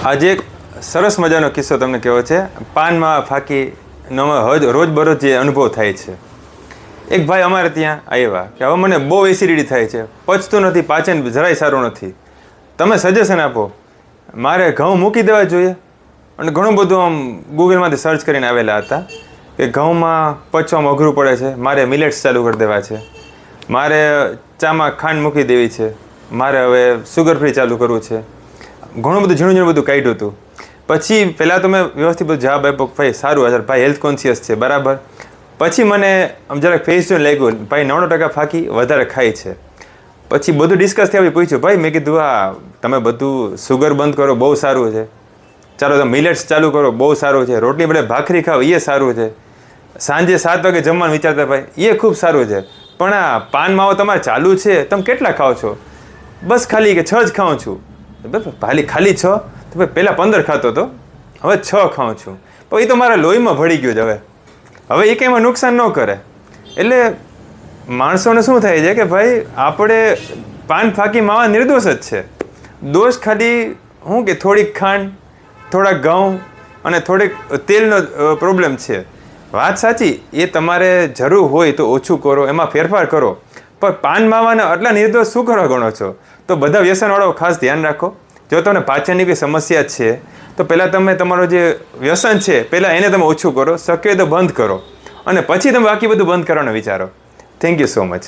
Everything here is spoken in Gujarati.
આજે એક સરસ મજાનો કિસ્સો તમને કહેવો છે. પાનમાં ફાંકીનો રોજબરોજ જે અનુભવ થાય છે. એક ભાઈ અમારે ત્યાં આવ્યા કે હવે મને બહુ એસિડિટી થાય છે, પચતું નથી, પાચન જરાય સારું નથી, તમે સજેશન આપો, મારે ઘઉં મૂકી દેવા જોઈએ? અને ઘણું બધું આમ ગૂગલમાંથી સર્ચ કરીને આવેલા હતા કે ઘઉંમાં પચવામાં અઘરું પડે છે, મારે મિલેટ્સ ચાલુ કરી દેવા છે, મારે ચામાં ખાંડ મૂકી દેવી છે, મારે હવે સુગર ફ્રી ચાલુ કરવું છે. ઘણું બધું ઝીણું બધું કાઢ્યું હતું. પછી પહેલાં તો મેં વ્યવસ્થિત બધું જવાબ આપ્યો, ભાઈ સારું, ભાઈ હેલ્થ કોન્શિયસ છે, બરાબર. પછી મને આમ જરાક ફેસ જોઈને લાગ્યું, ભાઈ 90% ફાંકી વધારે ખાય છે. પછી બધું ડિસ્કસ થયા, પૂછ્યું, ભાઈ મેં કીધું હા તમે બધું સુગર બંધ કરો, બહુ સારું છે, ચાલો તમે મિલેટ્સ ચાલુ કરો, બહુ સારું છે, રોટલી બદલે ભાખરી ખાઓ, એ સારું છે, સાંજે 7 વાગે જમવાનું વિચારતા ભાઈ, એ ખૂબ સારું છે, પણ આ પાન માવો તમારે ચાલુ છે, તમે કેટલા ખાઓ છો? બસ ખાલી કે 6 જ ખાઉં છું. ખાલી 6? તો ભાઈ પહેલાં 15 ખાતો હતો, હવે 6 ખાઉં છું. પણ એ તો મારા લોહીમાં ભળી ગયું છે. હવે એ કંઈમાં નુકસાન ન કરે. એટલે માણસોને શું થાય છે કે ભાઈ આપણે પાન ફાંકી માવા નિર્દોષ જ છે. દોષ ખાલી શું કે થોડીક ખાંડ, થોડાક ઘઉં અને થોડીક તેલનો પ્રોબ્લેમ છે. વાત સાચી, એ તમારે જરૂર હોય તો ઓછું કરો, એમાં ફેરફાર કરો, પણ પાન માવાના આટલા નિર્દોષ શું કરવા ગણો છો? તો બધા વ્યસનવાળાઓ ખાસ ધ્યાન રાખો. જો તમને પાચનની કોઈ સમસ્યા છે તો પહેલાં તમે તમારો જે વ્યસન છે પહેલાં એને તમે ઓછું કરો, શક્ય તો બંધ કરો, અને પછી તમે બાકી બધું બંધ કરવાનું વિચારો. Thank you so much.